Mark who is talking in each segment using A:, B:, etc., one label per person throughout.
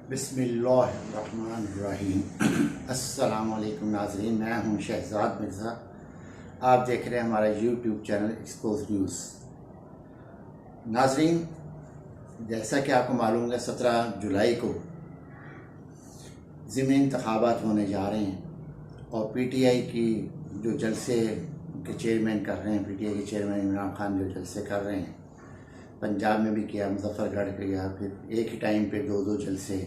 A: बिस्मिल्लाहिर्रहमानिर्रहीम। अस्सलाम वालेकुम नाज़रीन, मैं हूं शहजाद मिर्ज़ा। आप देख रहे हैं हमारा यूट्यूब चैनल एक्सपोज न्यूज़। नाज़रीन, जैसा कि आपको मालूम है 17 जुलाई को ज़िमनी इंतखाबात होने जा रहे हैं और पीटीआई की जो जलसे के चेयरमैन कर रहे हैं, पीटीआई के चेयरमैन इमरान खान जो जलसे कर रहे हैं, पंजाब में भी किया, मुजफ्फरगढ़ किया, फिर एक ही टाइम पे दो जलसे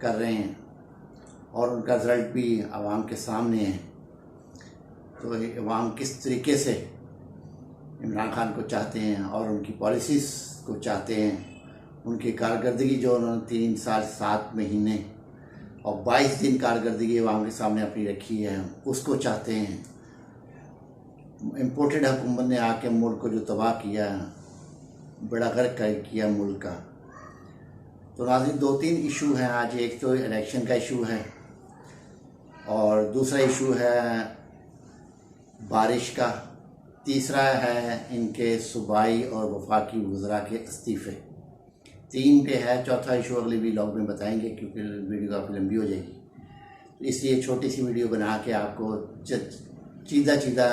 A: कर रहे हैं और उनका रिज़ल्ट भी आवाम के सामने है। तो आवाम किस तरीके से इमरान खान को चाहते हैं और उनकी पॉलिसीज़ को चाहते हैं, उनकी कारकर्दगी जो उन्होंने 3 साल 7 महीने और 22 दिन कारकर्दगी आवाम के सामने अपनी रखी है, उसको चाहते हैं। इम्पोर्टेड हुकूमत ने आके मुल्क को जो तबाह किया, बड़ा गर्क किया मुल्क का। तो नाज़रीन, 2-3 इशू हैं आज। एक तो इलेक्शन का इशू है और दूसरा इशू है बारिश का, तीसरा है इनके सूबाई और वफाकी वज़रा के इस्तीफ़े। 3 पे है, चौथा इशू अगले व्लॉग में बताएंगे क्योंकि वीडियो काफ़ी लंबी हो जाएगी। तो इसलिए छोटी सी वीडियो बना के आपको सीधा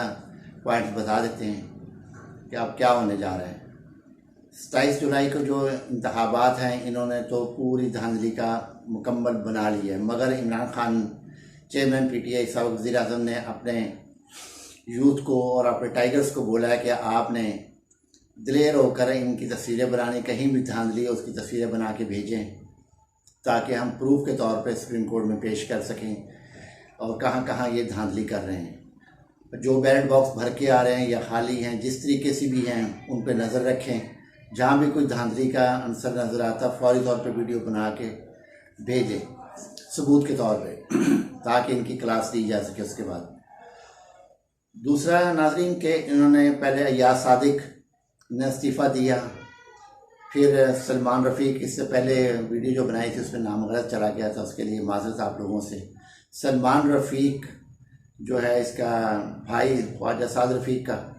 A: पॉइंट्स बता देते हैं कि अब क्या होने जा रहा है। 27 जुलाई को जो इंतखाबात हैं, इन्होंने तो पूरी धांधली का मुकम्मल बना लिया है, मगर इमरान खान चेयरमैन पीटीआई साहब वज़ीर आज़म ने अपने यूथ को और अपने टाइगर्स को बोला है कि आपने दिलेर होकर इनकी तस्वीरें बनानी, कहीं भी धांधली है उसकी तस्वीरें बना के भेजें ताकि हम प्रूफ के तौर पे सुप्रीम कोर्ट में पेश कर सकें और कहाँ कहाँ ये धांधली कर रहे हैं। जो बैलेट बॉक्स भर के आ रहे हैं या खाली हैं, जिस तरीके से भी हैं, उन पर नज़र रखें। जहाँ भी कोई धांधली का अंसर नज़र आता फौरी तौर पे वीडियो बना के भेजें सबूत के तौर पे, ताकि इनकी क्लास ली जा सके। उसके बाद दूसरा नाज़रीन के इन्होंने पहले अय्याज सादिक ने इस्तीफ़ा दिया, फिर सलमान रफ़ीक, इससे पहले वीडियो जो बनाई थी उसमें नाम गलत चला गया था, उसके लिए माज़रत आप लोगों से। सलमान रफ़ीक जो है इसका भाई ख्वाजा साद रफ़ीक का,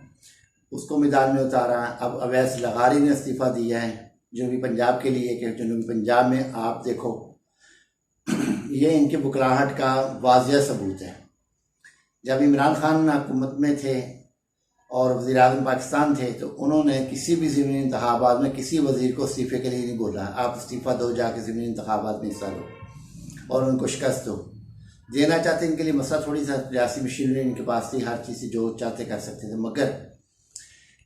A: उसको मैदान में उतारा। अब अवैस लगारी ने इस्तीफ़ा दिया है जनूबी पंजाब के लिए कि जनूबी पंजाब में आप देखो ये इनकी बुकलाहट का वाज़िया सबूत है। जब इमरान खान हुकूमत में थे और वज़ीर आज़म पाकिस्तान थे तो उन्होंने किसी भी ज़िमनी इंतखाबात में किसी वज़ीर को इस्तीफ़े के लिए नहीं बोला, आप इस्तीफ़ा दो, जाके ज़िमनी इंतखाबात में हिस्सा लो और उनको शिकस्त दो। देना चाहते इनके लिए मसला थोड़ी सा, सियासी मशीनरी इनके पास थी, हर चीज़ जो चाहते कर सकते थे, मगर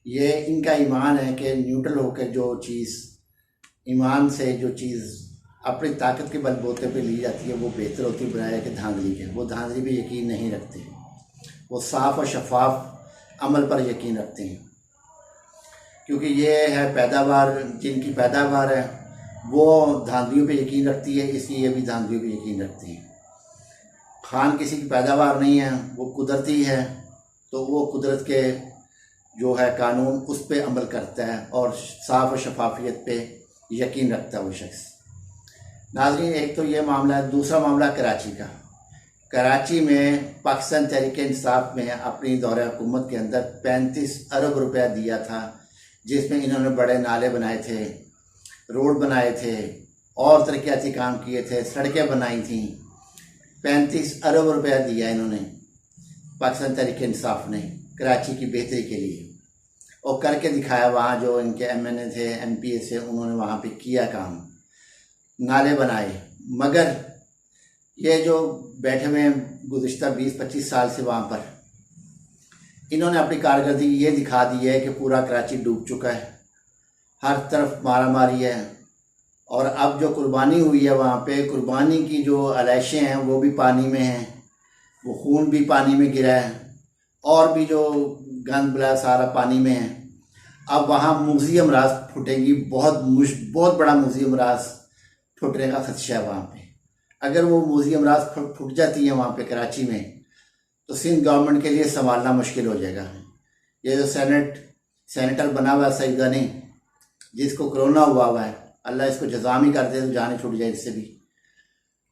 A: ये इनका ईमान है कि न्यूट्रल होकर जो चीज़ ईमान से जो चीज़ अपनी ताकत के बलबूते पे ली जाती है वो बेहतर होती है बनाया कि धांधली के। वो धांधली पे यकीन नहीं रखते, वो साफ़ और शफाफ अमल पर यकीन रखते हैं, क्योंकि ये है पैदावार, जिनकी पैदावार है वो धांधलियों पे यकीन रखती है, इसलिए ये भी धांधलियों पे यकीन रखते हैं। खान किसी की पैदावार नहीं है, वो कुदरती है, तो वो कुदरत के जो है कानून उस पर अमल करता है और साफ़ और शफाफियत पे यकीन रखता है वो शख्स। नाज़रीन, एक तो ये मामला है। दूसरा मामला कराची का। कराची में पाकिस्तान तहरीक इंसाफ में अपनी दौरे हुकूमत के अंदर 35 अरब रुपया दिया था, जिसमें इन्होंने बड़े नाले बनाए थे, रोड बनाए थे और तरक्याती काम किए थे, सड़कें बनाई थी। 35 अरब रुपया दिया इन्होंने पाकिस्तान तहरीक इंसाफ ने कराची की बेहतरी के लिए, और करके दिखाया। वहाँ जो इनके एमएनए थे, एमपीए थे, उन्होंने वहाँ पे किया काम, नाले बनाए। मगर ये जो बैठे हुए हैं गुज़िश्ता 20-25 साल से वहाँ पर, इन्होंने अपनी कारकर्दगी ये दिखा दी है कि पूरा कराची डूब चुका है, हर तरफ मारा मारी है। और अब जो कुर्बानी हुई है वहाँ पे, कुर्बानी की जो अलाइशें हैं वो भी पानी में हैं, वो खून भी पानी में गिरा है और भी जो गंद बला सारा पानी में है। अब वहाँ मूजी अमराज फुटेंगी, बहुत बड़ा मूजी अमराज फुटने का खदशा है वहाँ पे। अगर वो मूजी अमराज फुट जाती है वहाँ पे कराची में, तो सिंध गवर्नमेंट के लिए संभालना मुश्किल हो जाएगा। ये जो सेनेटर बना हुआ है सईदानी, जिसको कोरोना हुआ है, अल्लाह इसको जज़ाम ही कर दे तो जाने छूट जाए इससे भी।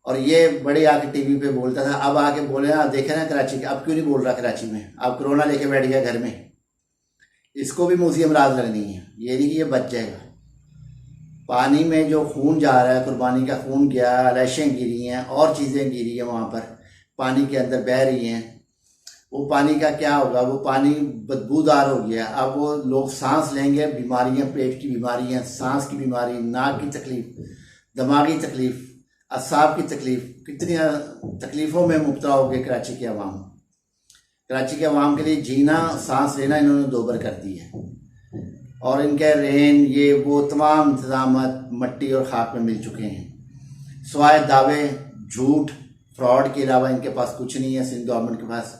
A: और ये बड़े आके टीवी पे बोलता था, अब आके बोले ना, देखे ना कराची के, अब क्यों नहीं बोल रहा कराची में, अब कोरोना लेके बैठ गया घर में। इसको भी मूजियम राज लगनी है, ये नहीं कि ये बच जाएगा। पानी में जो खून जा रहा है, कुर्बानी का खून गया, लैशें गिरी हैं और चीज़ें गिरी हैं वहाँ पर, पानी के अंदर बह रही हैं। वो पानी का क्या होगा, वो पानी बदबूदार हो गया। अब वो लोग सांस लेंगे, बीमारियां, पेट की बीमारियां, सांस की बीमारी, नाक की तकलीफ, दिमागी तकलीफ, असाब की तकलीफ, कितनी तकलीफ़ों में मुब्तला हो गए कराची के अवाम। कराची के अवाम के लिए जीना, सांस लेना इन्होंने दोबर कर दी है। और इनके रेन, ये वो तमाम इंतजाम मट्टी और खाक में मिल चुके हैं। सिवाय दावे, झूठ, फ्रॉड के अलावा इनके पास कुछ नहीं है सिंध गवर्नमेंट के पास।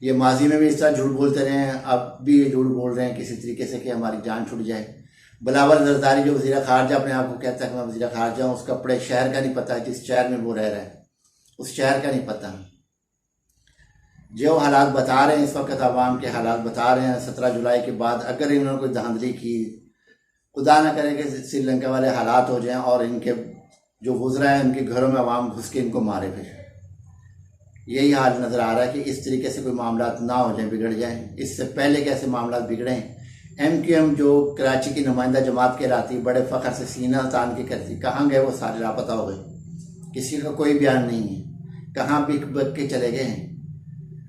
A: ये माजी में भी इस तरह झूठ बोलते रहे हैं, अब भी ये झूठ बोल रहे हैं किसी तरीके से कि हमारी जान छूट जाए। बिलावल जरदारी जो वज़ीर ख़ारजा अपने आप को कहता है कि मैं वज़ीर ख़ारजा हूँ, उसका अपने शहर का नहीं पता, जिस शहर में वो रह रहा है उस शहर का नहीं पता। जो हालात बता रहे हैं इस वक्त, आवाम के हालात बता रहे हैं 17 जुलाई के बाद, अगर इन्होंने कोई धांधली की, खुदा ना करे कि श्रीलंका वाले हालात हो जाएं और इनके जो गुजरा है उनके घरों में आवाम घुस के इनको मारे, फिर यही हाल नज़र आ रहा है कि इस तरीके से कोई मामला ना हो जाए, बिगड़ जाए। इससे पहले कैसे मामला बिगड़े, MQM जो कराची की नुमाइंदा जमात कहलाती, बड़े फ़ख्र से सीना तान के करती, कहाँ गए वो सारे लापता हो गए, किसी का कोई बयान नहीं है, कहाँ बिक बक के चले गए हैं,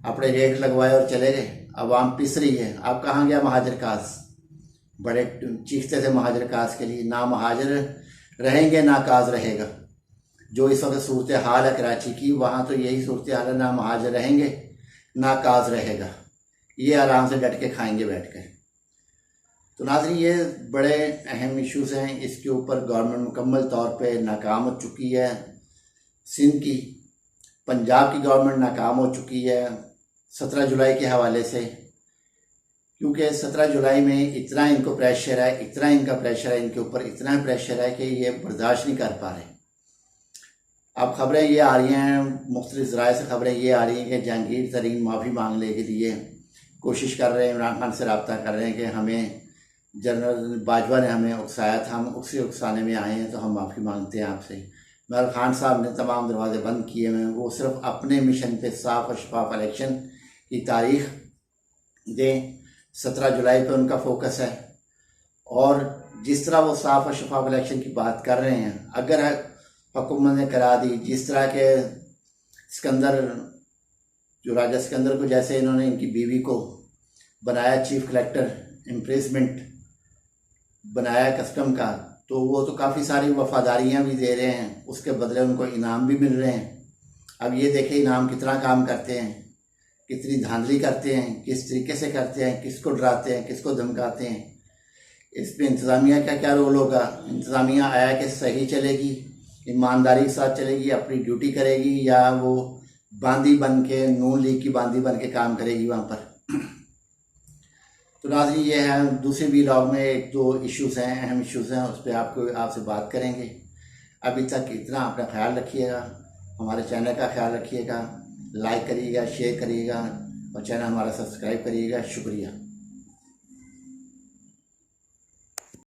A: अपने रेट लगवाए और चले गए। अवाम पिस रही है। अब कहाँ गया महाजर कास, बड़े चीखते थे महाजर कास के लिए, ना महाजर रहेंगे ना काज रहेगा। जो इस वक्त सूरत हाल है कराची की, वहाँ तो यही सूरत हाल है, ना महाजर रहेंगे ना काज रहेगा। ये आराम से डट के खाएंगे बैठ कर। तो नाज़रीन, ये बड़े अहम इश्यूज़ हैं, इसके ऊपर गवर्नमेंट मुकम्मल तौर पे नाकाम हो चुकी है। सिंध की, पंजाब की गवर्नमेंट नाकाम हो चुकी है 17 जुलाई के हवाले से, क्योंकि 17 जुलाई में इतना इनको प्रेशर है, इतना इनका प्रेशर है, इनके ऊपर इतना प्रेशर है कि ये बर्दाश्त नहीं कर पा रहे। अब खबरें ये आ रही हैं, मुख्तलिफ ज़राए से खबरें ये आ रही हैं कि जहांगीर तरीन माफ़ी मांगने के लिए कोशिश कर रहे हैं, इमरान खान से रब्ता कर रहे हैं कि हमें जनरल बाजवा ने हमें उकसाया था, हम उसी उकसाने में आए हैं, तो हम माफ़ी मांगते हैं आपसे। इमरान खान साहब ने तमाम दरवाजे बंद किए हुए हैं, वो सिर्फ अपने मिशन पे साफ़ और शफाफ इलेक्शन की तारीख दें। 17 जुलाई पे उनका फोकस है। और जिस तरह वो साफ़ और शफाफ इलेक्शन की बात कर रहे हैं, अगर हुकूमत ने करा दी, जिस तरह के सिकंदर, जो राजा सिकंदर को जैसे इन्होंने इनकी बीवी को बनाया चीफ कलेक्टर, इम्प्रेसमेंट बनाया कस्टम का, तो वो तो काफ़ी सारी वफादारियाँ भी दे रहे हैं, उसके बदले उनको इनाम भी मिल रहे हैं। अब ये देखें इनाम कितना काम करते हैं, कितनी धांधली करते हैं, किस तरीके से करते हैं, किसको डराते हैं, किसको धमकाते हैं। इस पर इंतज़ामिया का क्या रोल होगा? इंतज़ामिया आया कि सही चलेगी, ईमानदारी के साथ चलेगी, अपनी ड्यूटी करेगी, या वो बांदी बन के, नून लीग की बांदी बन के काम करेगी वहाँ पर? तो नाज़रीन, ये है दूसरे व्लॉग में एक दो इश्यूज़ हैं, अहम इश्यूज़ हैं, उस पर आपसे बात करेंगे। अभी तक इतना, अपना ख्याल रखिएगा, हमारे चैनल का ख्याल रखिएगा, लाइक करिएगा, शेयर करिएगा और चैनल हमारा सब्सक्राइब करिएगा। शुक्रिया।